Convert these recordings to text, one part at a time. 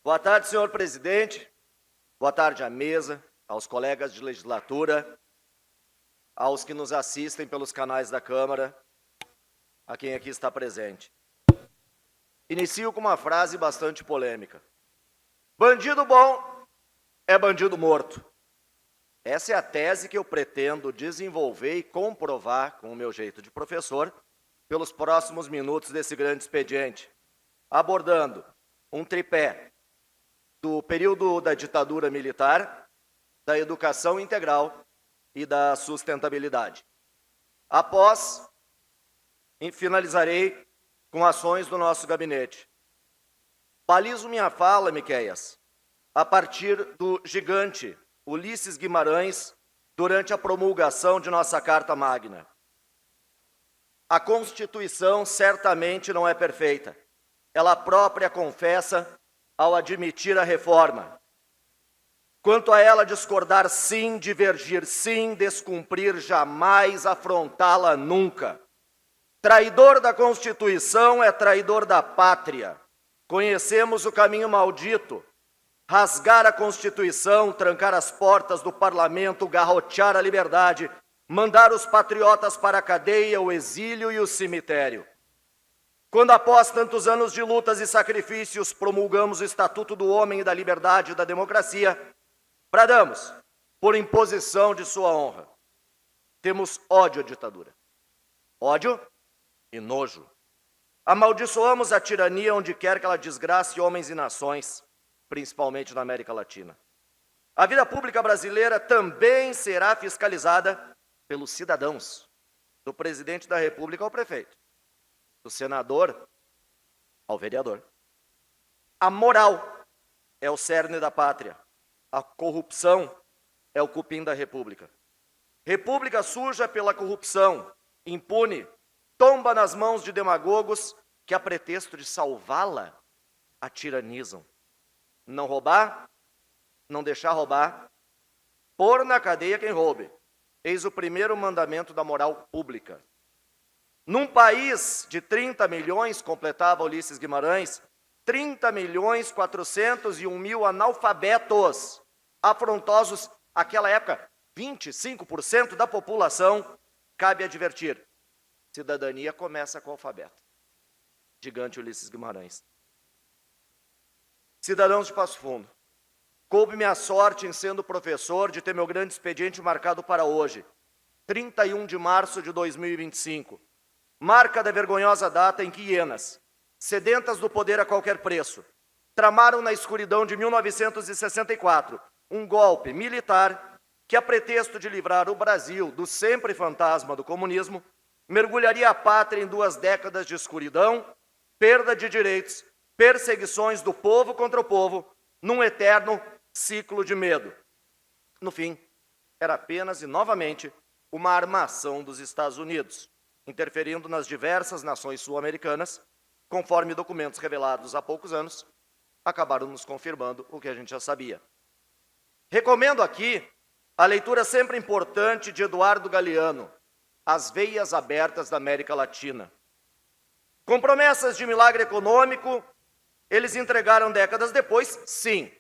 Boa tarde, senhor presidente. Boa tarde à mesa, aos colegas de legislatura, aos que nos assistem pelos canais da Câmara, a quem aqui está presente. Inicio com uma frase bastante polêmica. Bandido bom é bandido morto. Essa é a tese que eu pretendo desenvolver e comprovar com o meu jeito de professor pelos próximos minutos desse grande expediente, abordando um tripé do período da ditadura militar, da educação integral e da sustentabilidade. Após, finalizarei com ações do nosso gabinete. Balizo minha fala, Miqueias, a partir do gigante Ulisses Guimarães, durante a promulgação de nossa Carta Magna. A Constituição certamente não é perfeita. Ela própria confessa ao admitir a reforma. Quanto a ela discordar sim, divergir sim, descumprir jamais, afrontá-la nunca. Traidor da Constituição é traidor da pátria. Conhecemos o caminho maldito. Rasgar a Constituição, trancar as portas do parlamento, garrotear a liberdade, mandar os patriotas para a cadeia, o exílio e o cemitério. Quando, após tantos anos de lutas e sacrifícios, promulgamos o Estatuto do Homem e da Liberdade e da Democracia, bradamos por imposição de sua honra. Temos ódio à ditadura. Ódio e nojo. Amaldiçoamos a tirania onde quer que ela desgrace homens e nações, principalmente na América Latina. A vida pública brasileira também será fiscalizada pelos cidadãos, do presidente da República ao prefeito, do senador ao vereador. A moral é o cerne da pátria. A corrupção é o cupim da República. República suja pela corrupção, impune, tomba nas mãos de demagogos que, a pretexto de salvá-la, a tiranizam. Não roubar, não deixar roubar, pôr na cadeia quem roube. Eis o primeiro mandamento da moral pública. Num país de 30 milhões, completava Ulisses Guimarães, 30.401.000 analfabetos, afrontosos, aquela época, 25% da população, cabe advertir. Cidadania começa com o alfabeto. Gigante Ulisses Guimarães. Cidadãos de Passo Fundo, coube-me a sorte, em sendo professor, de ter meu grande expediente marcado para hoje, 31 de março de 2025, marca da vergonhosa data em que hienas, sedentas do poder a qualquer preço, tramaram na escuridão de 1964 um golpe militar que, a pretexto de livrar o Brasil do sempre fantasma do comunismo, mergulharia a pátria em 2 décadas de escuridão, perda de direitos, perseguições do povo contra o povo, num eterno ciclo de medo. No fim, era apenas e novamente uma armação dos Estados Unidos, interferindo nas diversas nações sul-americanas, conforme documentos revelados há poucos anos, acabaram nos confirmando o que a gente já sabia. Recomendo aqui a leitura sempre importante de Eduardo Galeano, As Veias Abertas da América Latina. Com promessas de milagre econômico, eles entregaram décadas depois, sim,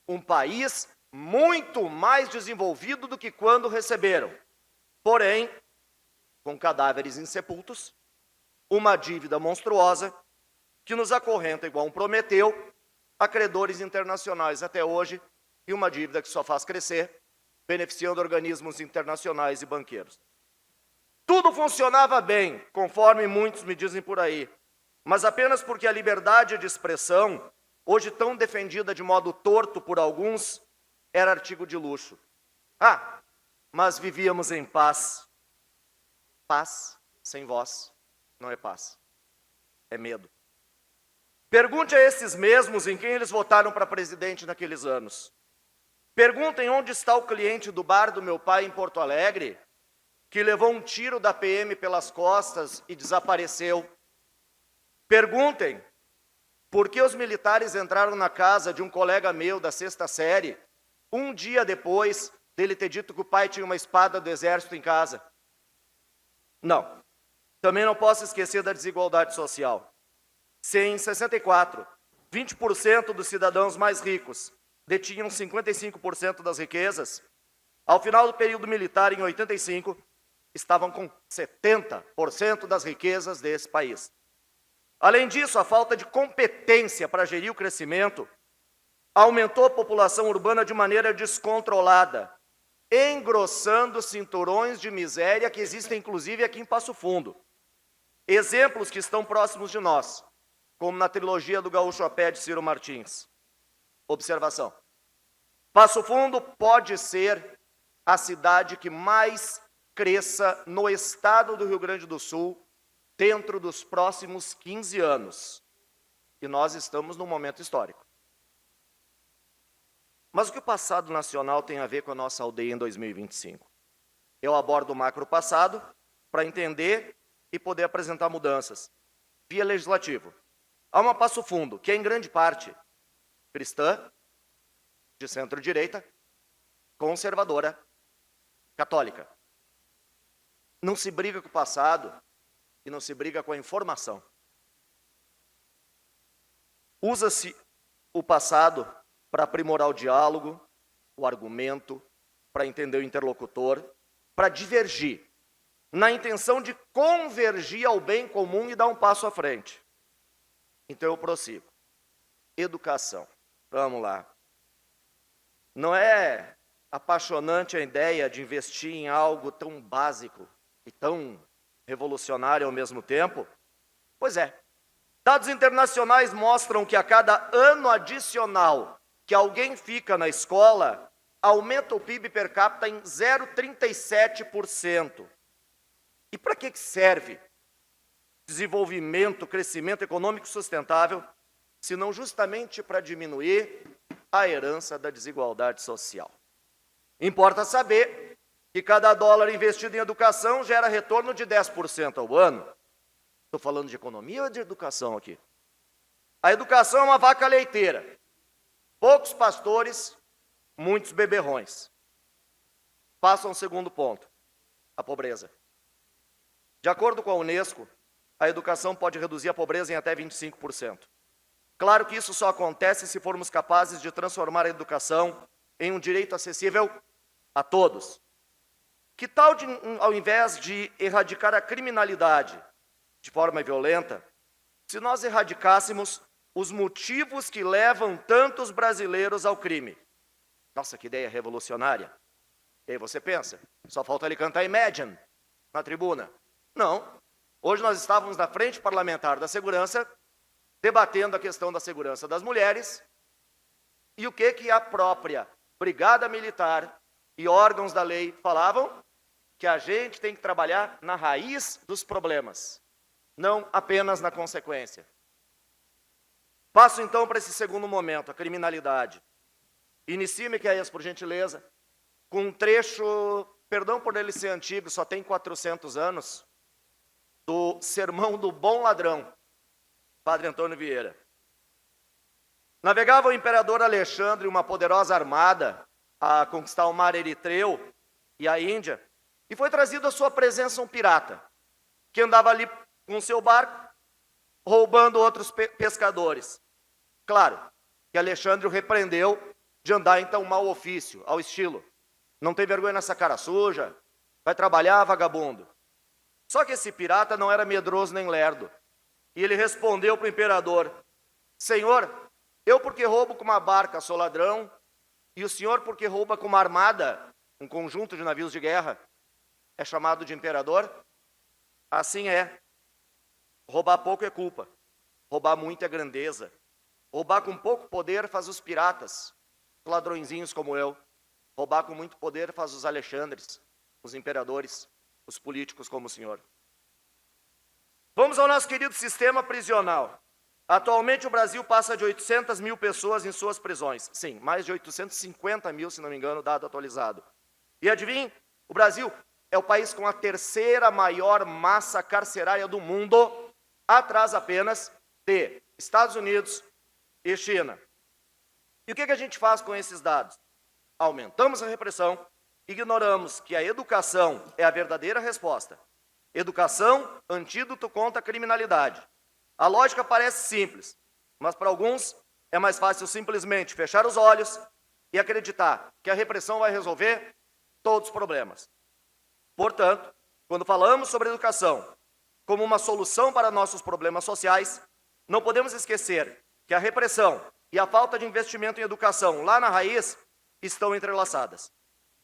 um país muito mais desenvolvido do que quando receberam. Porém, com cadáveres insepultos, uma dívida monstruosa que nos acorrenta igual um Prometeu, a credores internacionais até hoje, e uma dívida que só faz crescer, beneficiando organismos internacionais e banqueiros. Tudo funcionava bem, conforme muitos me dizem por aí, mas apenas porque a liberdade de expressão, hoje tão defendida de modo torto por alguns, era artigo de luxo. Mas vivíamos em paz. Paz sem voz não é paz, é medo. Pergunte a esses mesmos em quem eles votaram para presidente naqueles anos. Perguntem onde está o cliente do bar do meu pai em Porto Alegre, que levou um tiro da PM pelas costas e desapareceu. Perguntem por que os militares entraram na casa de um colega meu da 6ª série, um dia depois dele ter dito que o pai tinha uma espada do exército em casa. Não. Também não posso esquecer da desigualdade social. Se em 64 20% dos cidadãos mais ricos detinham 55% das riquezas, ao final do período militar, em 85, estavam com 70% das riquezas desse país. Além disso, a falta de competência para gerir o crescimento aumentou a população urbana de maneira descontrolada, engrossando cinturões de miséria que existem inclusive aqui em Passo Fundo. Exemplos que estão próximos de nós, como na trilogia do Gaúcho a Pé de Ciro Martins. Observação. Passo Fundo pode ser a cidade que mais cresça no estado do Rio Grande do Sul dentro dos próximos 15 anos. E nós estamos num momento histórico. Mas o que o passado nacional tem a ver com a nossa aldeia em 2025? Eu abordo o macro passado para entender e poder apresentar mudanças via legislativo. Há uma Passo Fundo, que é em grande parte cristã, de centro-direita, conservadora, católica. Não se briga com o passado e não se briga com a informação. Usa-se o passado para aprimorar o diálogo, o argumento, para entender o interlocutor, para divergir, na intenção de convergir ao bem comum e dar um passo à frente. Então eu prossigo. Educação. Vamos lá. Não é apaixonante a ideia de investir em algo tão básico e tão revolucionário ao mesmo tempo? Pois é. Dados internacionais mostram que a cada ano adicional que alguém fica na escola, aumenta o PIB per capita em 0,37%. E para que serve desenvolvimento, crescimento econômico sustentável, se não justamente para diminuir a herança da desigualdade social? Importa saber que cada dólar investido em educação gera retorno de 10% ao ano. Estou falando de economia ou de educação aqui? A educação é uma vaca leiteira. Poucos pastores, muitos beberrões. Passo a um segundo ponto, a pobreza. De acordo com a Unesco, a educação pode reduzir a pobreza em até 25%. Claro que isso só acontece se formos capazes de transformar a educação em um direito acessível a todos. Que tal, ao invés de erradicar a criminalidade de forma violenta, se nós erradicássemos os motivos que levam tantos brasileiros ao crime? Nossa, que ideia revolucionária. E aí você pensa, só falta ele cantar Imagine na tribuna. Não. Hoje nós estávamos na frente parlamentar da segurança, debatendo a questão da segurança das mulheres, e o que a própria Brigada Militar e órgãos da lei falavam? Que a gente tem que trabalhar na raiz dos problemas, não apenas na consequência. Passo então para esse segundo momento, a criminalidade. Inicie-me, Miqueias, por gentileza, com um trecho, perdão por ele ser antigo, só tem 400 anos, do Sermão do Bom Ladrão, Padre Antônio Vieira. Navegava o imperador Alexandre uma poderosa armada a conquistar o mar Eritreu e a Índia, e foi trazido à sua presença um pirata, que andava ali com seu barco, roubando outros pescadores. Claro que Alexandre o repreendeu de andar então mau ofício, ao estilo: não tem vergonha nessa cara suja, vai trabalhar, vagabundo. Só que esse pirata não era medroso nem lerdo, e ele respondeu para o imperador: Senhor, eu porque roubo com uma barca sou ladrão, e o senhor porque rouba com uma armada, um conjunto de navios de guerra, é chamado de imperador? Assim é. Roubar pouco é culpa, roubar muito é grandeza. Roubar com pouco poder faz os piratas, os ladrõezinhos como eu. Roubar com muito poder faz os Alexandres, os imperadores, os políticos como o senhor. Vamos ao nosso querido sistema prisional. Atualmente o Brasil passa de 800 mil pessoas em suas prisões. Sim, mais de 850 mil, se não me engano, dado atualizado. E adivinhe, o Brasil é o país com a terceira maior massa carcerária do mundo, atrás apenas de Estados Unidos e China. E o que a gente faz com esses dados? Aumentamos a repressão, ignoramos que a educação é a verdadeira resposta. Educação, antídoto contra a criminalidade. A lógica parece simples. Mas para alguns é mais fácil simplesmente fechar os olhos e acreditar que a repressão vai resolver todos os problemas. Portanto, quando falamos sobre educação como uma solução para nossos problemas sociais, não podemos esquecer que a repressão e a falta de investimento em educação lá na raiz estão entrelaçadas.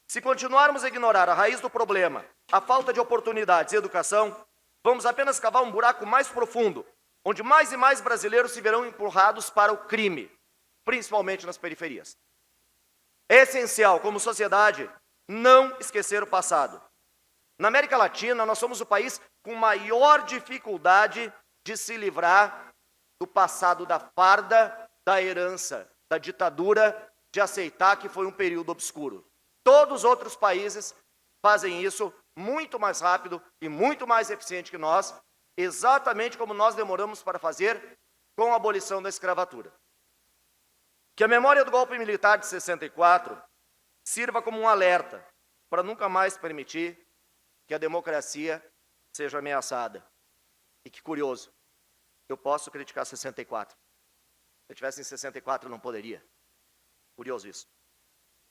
Se continuarmos a ignorar a raiz do problema, a falta de oportunidades e educação, vamos apenas cavar um buraco mais profundo, onde mais e mais brasileiros se verão empurrados para o crime, principalmente nas periferias. É essencial, como sociedade, não esquecer o passado. Na América Latina, nós somos o país com maior dificuldade de se livrar do passado da farda, da herança, da ditadura, de aceitar que foi um período obscuro. Todos os outros países fazem isso muito mais rápido e muito mais eficiente que nós, exatamente como nós demoramos para fazer com a abolição da escravatura. Que a memória do golpe militar de 64 sirva como um alerta para nunca mais permitir que a democracia seja ameaçada. E que curioso, eu posso criticar 64. Se eu tivesse em 64, eu não poderia. Curioso isso.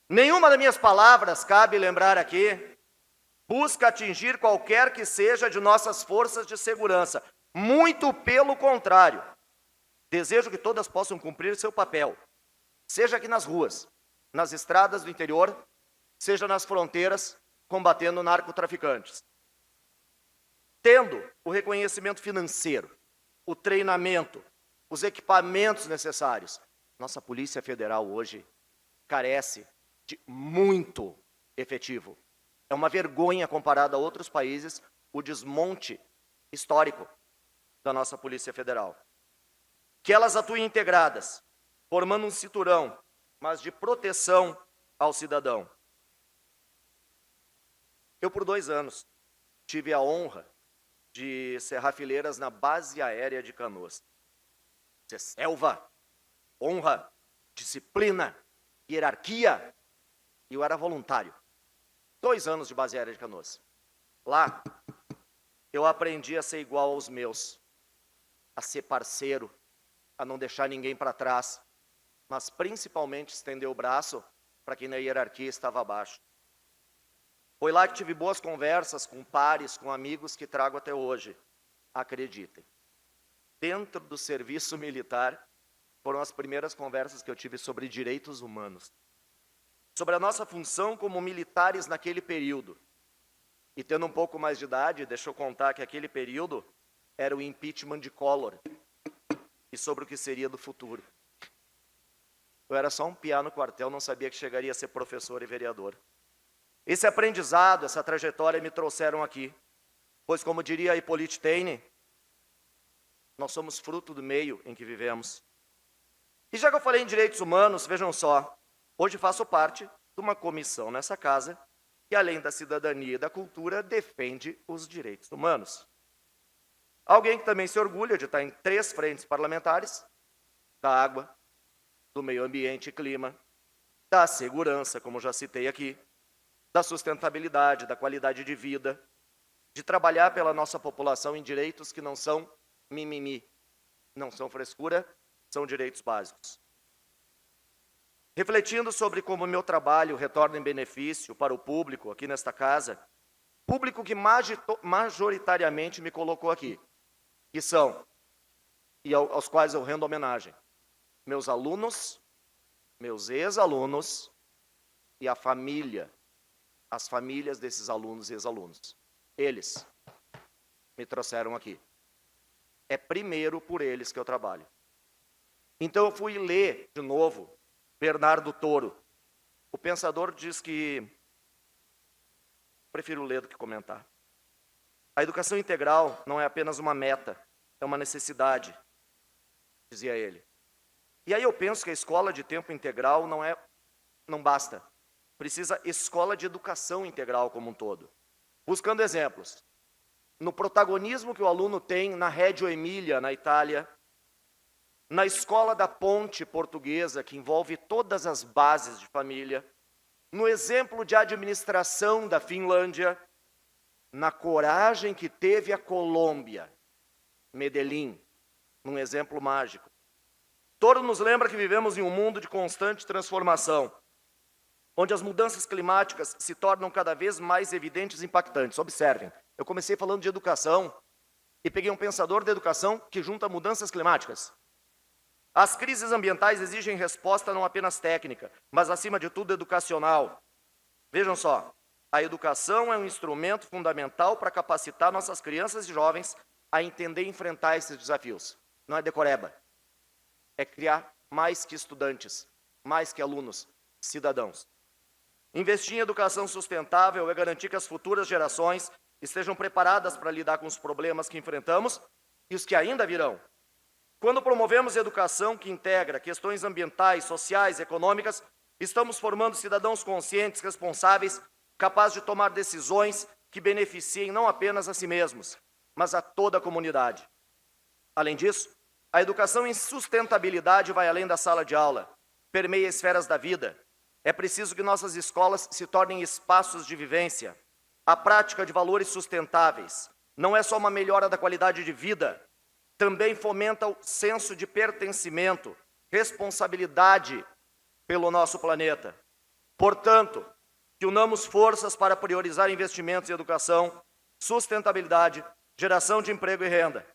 Nenhuma das minhas palavras, cabe lembrar aqui, busca atingir qualquer que seja de nossas forças de segurança. Muito pelo contrário. Desejo que todas possam cumprir seu papel, seja aqui nas ruas, nas estradas do interior, seja nas fronteiras, combatendo narcotraficantes. Tendo o reconhecimento financeiro, o treinamento, os equipamentos necessários, nossa Polícia Federal hoje carece de muito efetivo. É uma vergonha comparado a outros países o desmonte histórico da nossa Polícia Federal. Que elas atuem integradas, formando um cinturão, mas de proteção ao cidadão. Eu, por 2 anos, tive a honra de serrar fileiras na base aérea de Canoas. Isso é selva, honra, disciplina, hierarquia. E eu era voluntário. 2 anos de base aérea de Canoas. Lá, eu aprendi a ser igual aos meus, a ser parceiro, a não deixar ninguém para trás, mas principalmente estender o braço para quem na hierarquia estava abaixo. Foi lá que tive boas conversas com pares, com amigos que trago até hoje. Acreditem. Dentro do serviço militar, foram as primeiras conversas que eu tive sobre direitos humanos. Sobre a nossa função como militares naquele período. E tendo um pouco mais de idade, deixa eu contar que aquele período era o impeachment de Collor. E sobre o que seria do futuro. Eu era só um piá no quartel, não sabia que chegaria a ser professor e vereador. Esse aprendizado, essa trajetória me trouxeram aqui. Pois, como diria Hippolyte Taine, nós somos fruto do meio em que vivemos. E já que eu falei em direitos humanos, vejam só, hoje faço parte de uma comissão nessa casa que, além da cidadania e da cultura, defende os direitos humanos. Alguém que também se orgulha de estar em 3 frentes parlamentares, da água, do meio ambiente e clima, da segurança, como já citei aqui, da sustentabilidade, da qualidade de vida, de trabalhar pela nossa população em direitos que não são mimimi, não são frescura, são direitos básicos. Refletindo sobre como o meu trabalho retorna em benefício para o público aqui nesta casa, público que majoritariamente me colocou aqui, que são, e aos quais eu rendo homenagem, meus alunos, meus ex-alunos e a família, as famílias desses alunos e ex-alunos. Eles me trouxeram aqui. É primeiro por eles que eu trabalho. Então eu fui ler de novo Bernardo Toro. O pensador diz que prefiro ler do que comentar. A educação integral não é apenas uma meta, é uma necessidade, dizia ele. E aí eu penso que a escola de tempo integral não basta. Precisa escola de educação integral como um todo. Buscando exemplos. No protagonismo que o aluno tem na Reggio Emília, na Itália, na escola da Ponte portuguesa, que envolve todas as bases de família, no exemplo de administração da Finlândia, na coragem que teve a Colômbia, Medellín, num exemplo mágico, Toro nos lembra que vivemos em um mundo de constante transformação, onde as mudanças climáticas se tornam cada vez mais evidentes e impactantes. Observem, eu comecei falando de educação e peguei um pensador da educação que junta mudanças climáticas. As crises ambientais exigem resposta não apenas técnica, mas, acima de tudo, educacional. Vejam só, a educação é um instrumento fundamental para capacitar nossas crianças e jovens a entender e enfrentar esses desafios. Não é decoreba. É criar mais que estudantes, mais que alunos, cidadãos. Investir em educação sustentável é garantir que as futuras gerações estejam preparadas para lidar com os problemas que enfrentamos e os que ainda virão. Quando promovemos educação que integra questões ambientais, sociais e econômicas, estamos formando cidadãos conscientes, responsáveis, capazes de tomar decisões que beneficiem não apenas a si mesmos, mas a toda a comunidade. Além disso, a educação em sustentabilidade vai além da sala de aula, permeia esferas da vida. É preciso que nossas escolas se tornem espaços de vivência. A prática de valores sustentáveis não é só uma melhora da qualidade de vida, também fomenta o senso de pertencimento, responsabilidade pelo nosso planeta. Portanto, que unamos forças para priorizar investimentos em educação, sustentabilidade, geração de emprego e renda.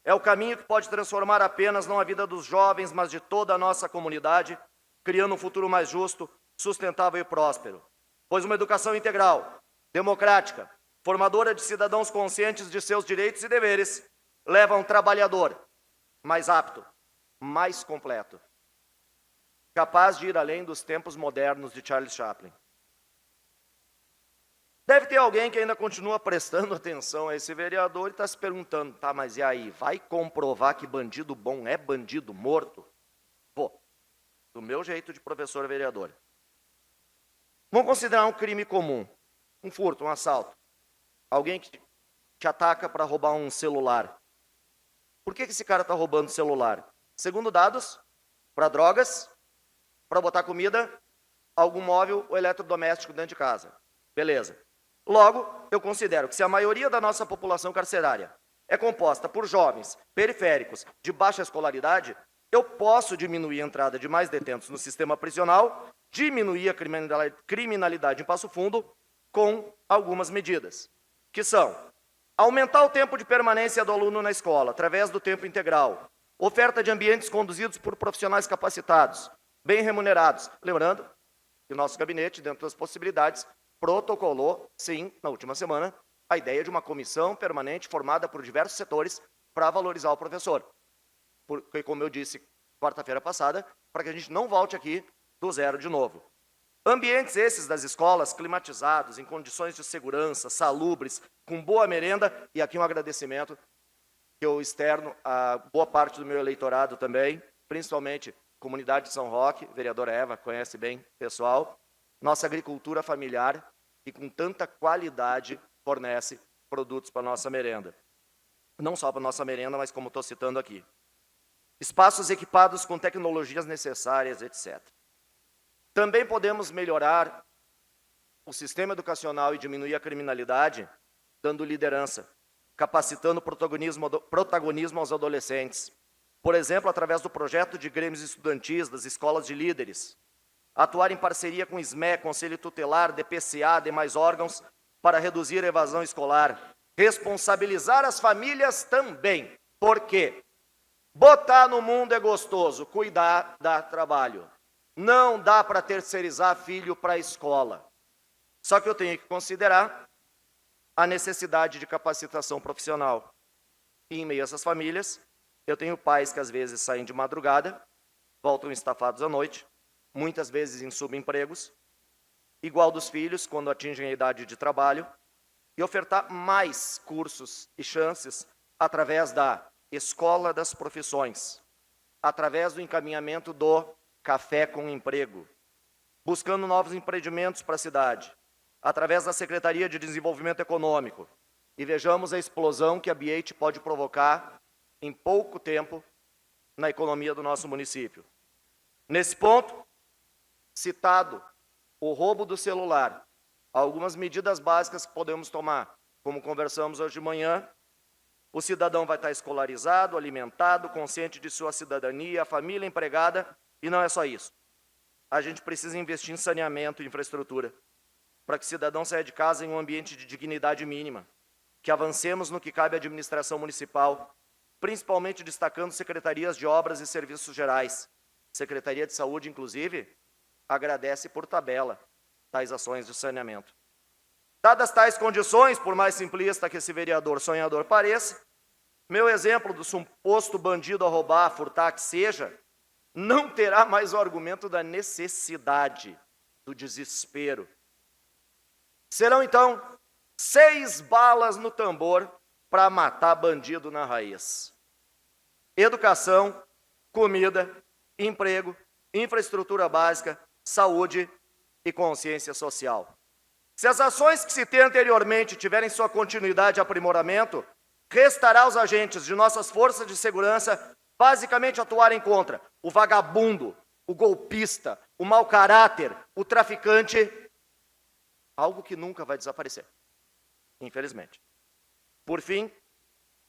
É o caminho que pode transformar apenas não a vida dos jovens, mas de toda a nossa comunidade, criando um futuro mais justo, sustentável e próspero. Pois uma educação integral, democrática, formadora de cidadãos conscientes de seus direitos e deveres, leva a um trabalhador mais apto, mais completo, capaz de ir além dos tempos modernos de Charles Chaplin. Deve ter alguém que ainda continua prestando atenção a esse vereador e está se perguntando, tá, mas e aí, vai comprovar que bandido bom é bandido morto? Vou, do meu jeito de professor vereador. Vamos considerar um crime comum, um furto, um assalto. Alguém que te ataca para roubar um celular. Por que esse cara está roubando o celular? Segundo dados, para drogas, para botar comida, algum móvel ou eletrodoméstico dentro de casa. Beleza. Logo, eu considero que se a maioria da nossa população carcerária é composta por jovens periféricos de baixa escolaridade, eu posso diminuir a entrada de mais detentos no sistema prisional, diminuir a criminalidade em Passo Fundo com algumas medidas, que são aumentar o tempo de permanência do aluno na escola, através do tempo integral, oferta de ambientes conduzidos por profissionais capacitados, bem remunerados. Lembrando que o nosso gabinete, dentro das possibilidades, protocolou, sim, na última semana, a ideia de uma comissão permanente formada por diversos setores para valorizar o professor. Porque, como eu disse quarta-feira passada, para que a gente não volte aqui do zero de novo. Ambientes esses das escolas climatizados, em condições de segurança, salubres, com boa merenda, e aqui um agradecimento que eu externo a boa parte do meu eleitorado também, principalmente comunidade de São Roque, vereadora Eva conhece bem, pessoal, nossa agricultura familiar, que com tanta qualidade fornece produtos para a nossa merenda. Não só para a nossa merenda, mas como estou citando aqui. Espaços equipados com tecnologias necessárias, etc. Também podemos melhorar o sistema educacional e diminuir a criminalidade, dando liderança, capacitando protagonismo aos adolescentes. Por exemplo, através do projeto de grêmios estudantis das escolas de líderes. Atuar em parceria com o SME, Conselho Tutelar, DPCA, demais órgãos, para reduzir a evasão escolar. Responsabilizar as famílias também. Por quê? Botar no mundo é gostoso, cuidar dá trabalho. Não dá para terceirizar filho para a escola. Só que eu tenho que considerar a necessidade de capacitação profissional. E em meio a essas famílias, eu tenho pais que às vezes saem de madrugada, voltam estafados à noite, muitas vezes em subempregos, igual dos filhos quando atingem a idade de trabalho, e ofertar mais cursos e chances através da Escola das Profissões, através do encaminhamento do Café com Emprego, buscando novos empreendimentos para a cidade, através da Secretaria de Desenvolvimento Econômico, e vejamos a explosão que a BIET pode provocar em pouco tempo na economia do nosso município. Nesse ponto, citado o roubo do celular, algumas medidas básicas que podemos tomar, como conversamos hoje de manhã, o cidadão vai estar escolarizado, alimentado, consciente de sua cidadania, a família empregada, e não é só isso. A gente precisa investir em saneamento e infraestrutura, para que o cidadão saia de casa em um ambiente de dignidade mínima, que avancemos no que cabe à administração municipal, principalmente destacando secretarias de obras e serviços gerais. Secretaria de Saúde, inclusive, agradece por tabela tais ações de saneamento. Dadas tais condições, por mais simplista que esse vereador sonhador pareça, meu exemplo do suposto bandido a roubar, a furtar, que seja, não terá mais o argumento da necessidade, do desespero. Serão, então, 6 balas no tambor para matar bandido na raiz. Educação, comida, emprego, infraestrutura básica, saúde e consciência social. Se as ações que citei anteriormente tiverem sua continuidade e aprimoramento, restará aos agentes de nossas forças de segurança basicamente atuarem contra o vagabundo, o golpista, o mau caráter, o traficante, algo que nunca vai desaparecer, infelizmente. Por fim,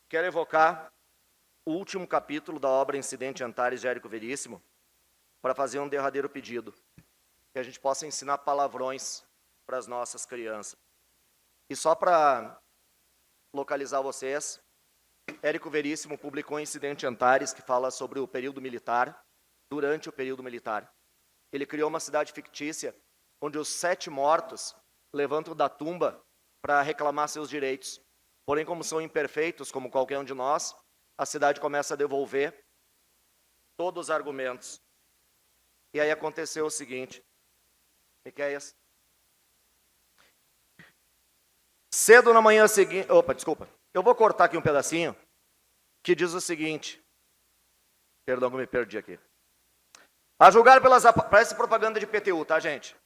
quero evocar o último capítulo da obra Incidente Antares de Érico Veríssimo para fazer um derradeiro pedido, que a gente possa ensinar palavrões para as nossas crianças. E só para localizar vocês, Érico Veríssimo publicou Incidente Antares, que fala sobre o período militar, durante o período militar. Ele criou uma cidade fictícia, onde os 7 mortos levantam da tumba para reclamar seus direitos. Porém, como são imperfeitos, como qualquer um de nós, a cidade começa a devolver todos os argumentos. E aí aconteceu o seguinte, Miqueias, cedo na manhã seguinte... Eu vou cortar aqui um pedacinho que diz o seguinte. Perdão que eu me perdi aqui. A julgar pelas... Parece propaganda de PTU, tá, gente?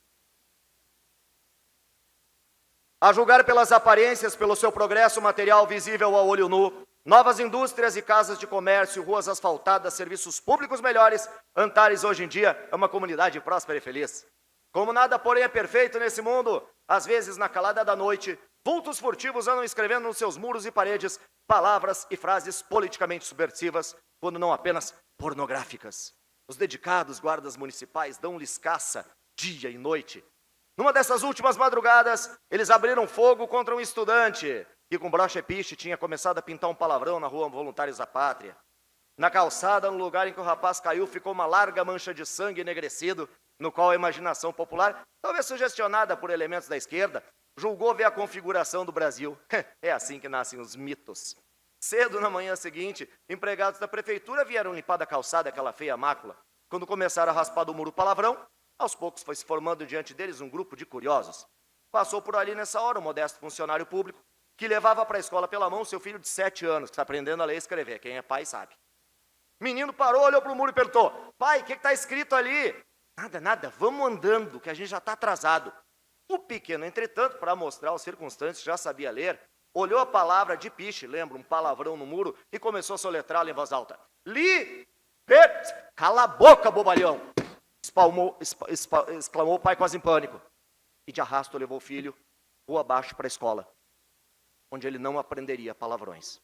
A julgar pelas aparências, pelo seu progresso material visível ao olho nu, novas indústrias e casas de comércio, ruas asfaltadas, serviços públicos melhores, Antares hoje em dia é uma comunidade próspera e feliz. Como nada, porém, é perfeito nesse mundo, às vezes, na calada da noite, vultos furtivos andam escrevendo nos seus muros e paredes palavras e frases politicamente subversivas, quando não apenas pornográficas. Os dedicados guardas municipais dão-lhes caça dia e noite. Numa dessas últimas madrugadas, eles abriram fogo contra um estudante que, com brocha e piche, tinha começado a pintar um palavrão na rua Voluntários da Pátria. Na calçada, no lugar em que o rapaz caiu, ficou uma larga mancha de sangue enegrecido, no qual a imaginação popular, talvez sugestionada por elementos da esquerda, julgou ver a configuração do Brasil. É assim que nascem os mitos. Cedo na manhã seguinte, empregados da prefeitura vieram limpar da calçada aquela feia mácula. Quando começaram a raspar do muro o palavrão, aos poucos foi se formando diante deles um grupo de curiosos. Passou por ali nessa hora um modesto funcionário público que levava para a escola pela mão seu filho de 7 anos, que está aprendendo a ler e escrever. Quem é pai sabe. Menino parou, olhou para o muro e perguntou: pai, o que está escrito ali? Nada, vamos andando, que a gente já está atrasado. O pequeno, entretanto, para mostrar aos circunstantes que já sabia ler, olhou a palavra de piche, lembra, um palavrão no muro, e começou a soletrá-la em voz alta. Cala a boca, bobalhão! Exclamou o pai quase em pânico. E de arrasto levou o filho rua abaixo para a escola, onde ele não aprenderia palavrões.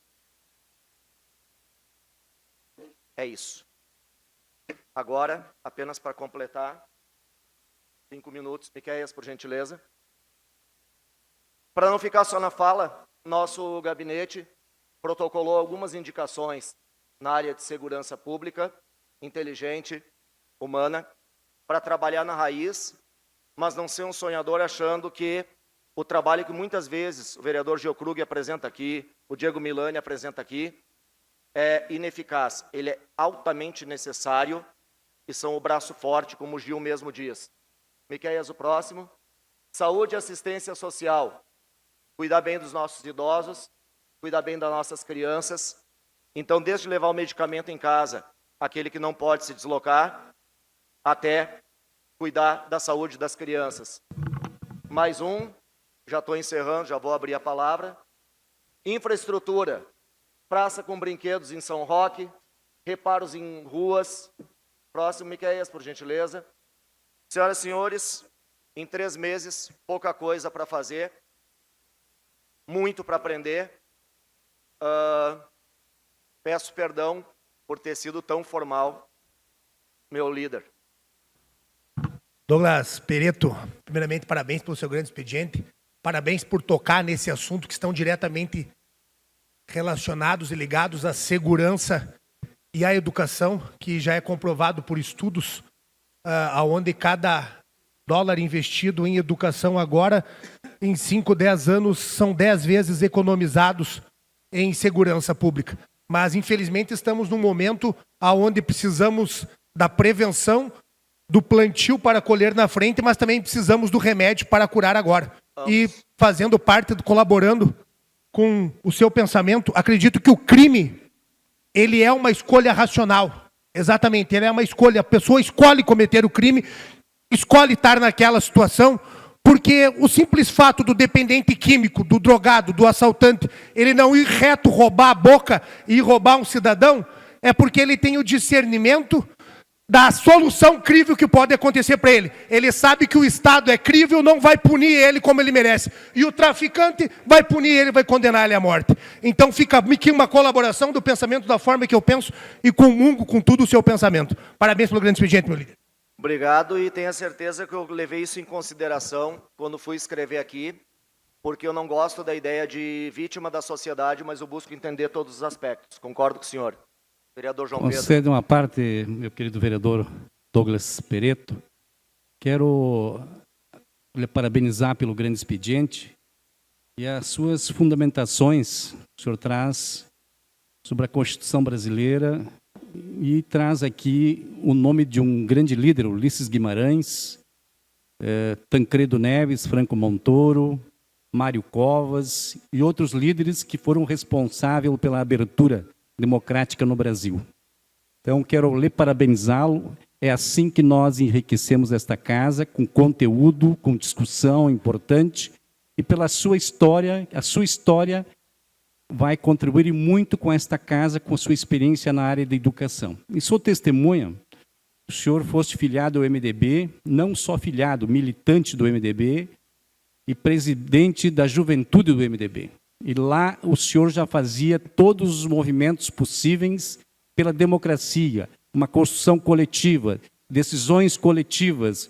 É isso. Agora, apenas para completar, 5 minutos, Miqueias, por gentileza. Para não ficar só na fala, nosso gabinete protocolou algumas indicações na área de segurança pública, inteligente, humana, para trabalhar na raiz, mas não ser um sonhador achando que o trabalho que muitas vezes o vereador Geokrug apresenta aqui, o Diego Milani apresenta aqui, é ineficaz. Ele é altamente necessário e são o braço forte, como o Gil mesmo diz. Miqueias, o próximo. Saúde e assistência social. Cuidar bem dos nossos idosos, cuidar bem das nossas crianças. Então, desde levar o medicamento em casa, aquele que não pode se deslocar, até cuidar da saúde das crianças. Mais um, já estou encerrando, já vou abrir a palavra. Infraestrutura. Praça com brinquedos em São Roque, reparos em ruas. Próximo, Miqueias, por gentileza. Senhoras e senhores, em 3 meses, pouca coisa para fazer, muito para aprender. peço perdão por ter sido tão formal, meu líder. Douglas Peretto, primeiramente, parabéns pelo seu grande expediente. Parabéns por tocar nesse assunto que estão diretamente relacionados e ligados à segurança e à educação, que já é comprovado por estudos, aonde cada dólar investido em educação agora, em 5, 10 anos, são 10 vezes economizados em segurança pública. Mas, infelizmente, estamos num momento onde precisamos da prevenção, do plantio para colher na frente, mas também precisamos do remédio para curar agora. E fazendo parte, colaborando com o seu pensamento, acredito que o crime, ele é uma escolha racional. Exatamente, ele é uma escolha. A pessoa escolhe cometer o crime, escolhe estar naquela situação, porque o simples fato do dependente químico, do drogado, do assaltante, ele não ir reto roubar a boca e roubar um cidadão, é porque ele tem o discernimento da solução crível que pode acontecer para ele. Ele sabe que o Estado é crível, não vai punir ele como ele merece. E o traficante vai punir ele, vai condenar ele à morte. Então fica aqui uma colaboração do pensamento da forma que eu penso e comungo com tudo o seu pensamento. Parabéns pelo grande expediente, meu líder. Obrigado, e tenha certeza que eu levei isso em consideração quando fui escrever aqui, porque eu não gosto da ideia de vítima da sociedade, mas eu busco entender todos os aspectos. Concordo com o senhor. Vereador João Pedro. Concede uma parte, meu querido vereador Douglas Peretto. Quero lhe parabenizar pelo grande expediente e as suas fundamentações que o senhor traz sobre a Constituição brasileira e traz aqui o nome de um grande líder, Ulisses Guimarães, Tancredo Neves, Franco Montoro, Mário Covas e outros líderes que foram responsáveis pela abertura democrática no Brasil. Então, quero lhe parabenizá-lo. É assim que nós enriquecemos esta casa, com conteúdo, com discussão importante, e pela sua história, a sua história vai contribuir muito com esta casa, com a sua experiência na área da educação. E sou testemunha, o senhor fosse filiado ao MDB, não só filiado, militante do MDB e presidente da juventude do MDB. E lá o senhor já fazia todos os movimentos possíveis pela democracia, uma construção coletiva, decisões coletivas,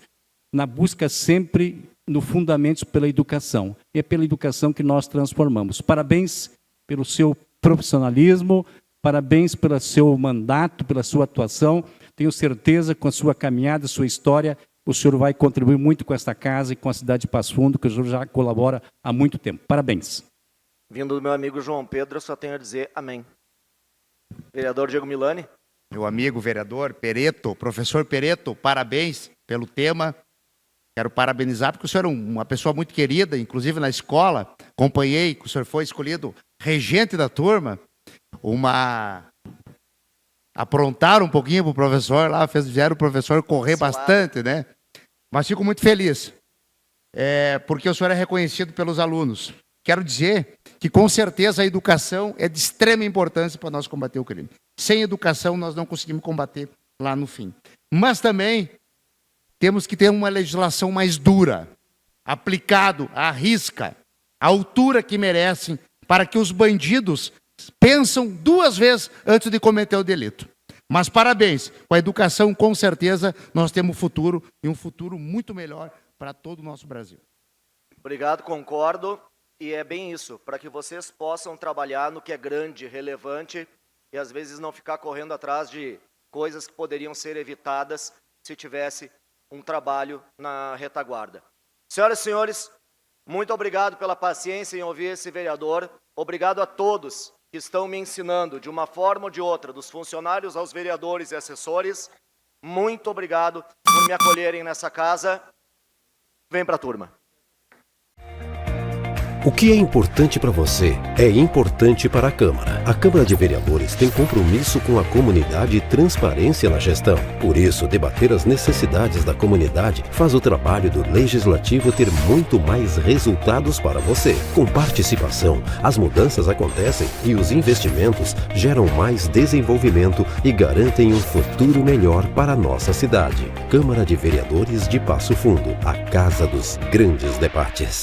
na busca sempre no fundamento pela educação. E é pela educação que nós transformamos. Parabéns pelo seu profissionalismo, parabéns pelo seu mandato, pela sua atuação. Tenho certeza, com a sua caminhada, sua história, o senhor vai contribuir muito com esta casa e com a cidade de Passo Fundo, que o senhor já colabora há muito tempo. Parabéns. Vindo do meu amigo João Pedro, eu só tenho a dizer amém. Vereador Diego Milani. Meu amigo vereador Peretto, professor Peretto, parabéns pelo tema. Quero parabenizar porque o senhor é uma pessoa muito querida, inclusive na escola, acompanhei que o senhor foi escolhido regente da turma. Aprontaram um pouquinho para o professor lá, fizeram o professor correr bastante, né? Mas fico muito feliz, porque o senhor é reconhecido pelos alunos. Quero dizer que, com certeza, a educação é de extrema importância para nós combater o crime. Sem educação, nós não conseguimos combater lá no fim. Mas também temos que ter uma legislação mais dura, aplicado à risca, à altura que merecem, para que os bandidos pensam 2 vezes antes de cometer o delito. Mas parabéns, com a educação, com certeza, nós temos futuro, e um futuro muito melhor para todo o nosso Brasil. Obrigado, concordo. E é bem isso, para que vocês possam trabalhar no que é grande, relevante, e às vezes não ficar correndo atrás de coisas que poderiam ser evitadas se tivesse um trabalho na retaguarda. Senhoras e senhores, muito obrigado pela paciência em ouvir esse vereador. Obrigado a todos que estão me ensinando, de uma forma ou de outra, dos funcionários aos vereadores e assessores. Muito obrigado por me acolherem nessa casa. Vem para a turma. O que é importante para você é importante para a Câmara. A Câmara de Vereadores tem compromisso com a comunidade e transparência na gestão. Por isso, debater as necessidades da comunidade faz o trabalho do Legislativo ter muito mais resultados para você. Com participação, as mudanças acontecem e os investimentos geram mais desenvolvimento e garantem um futuro melhor para a nossa cidade. Câmara de Vereadores de Passo Fundo, a casa dos grandes debates.